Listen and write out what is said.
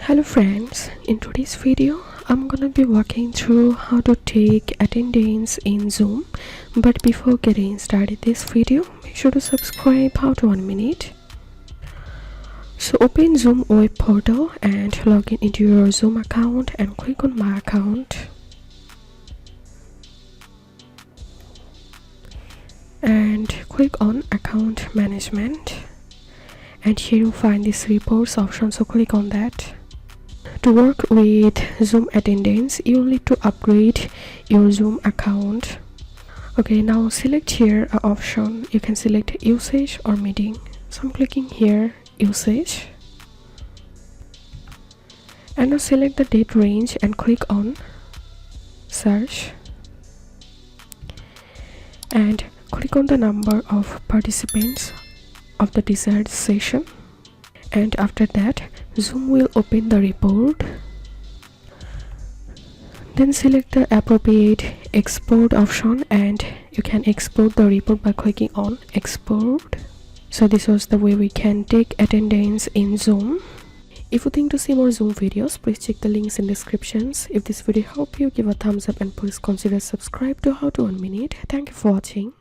Hello friends, in today's video I'm gonna be walking through how to take attendance in Zoom. But before getting started this video, make sure to subscribe. How to 1 minute. So open Zoom web portal and log in into your Zoom account and click on my account and click on account management, and here you'll find this reports option, so click on that. To work with Zoom attendance, you will need to upgrade your Zoom account. Okay, now select here an option. You can select usage or meeting. So I'm clicking here usage, and now select the date range and click on search and click on the number of participants of the desired session, and after that Zoom will open the report. Then select the appropriate export option and you can export the report by clicking on export. So this was the way we can take attendance in Zoom. If you think to see more Zoom videos, please check the links in descriptions. If this video helped you, give a thumbs up and please consider subscribe to How to 1 Minute. Thank you for watching.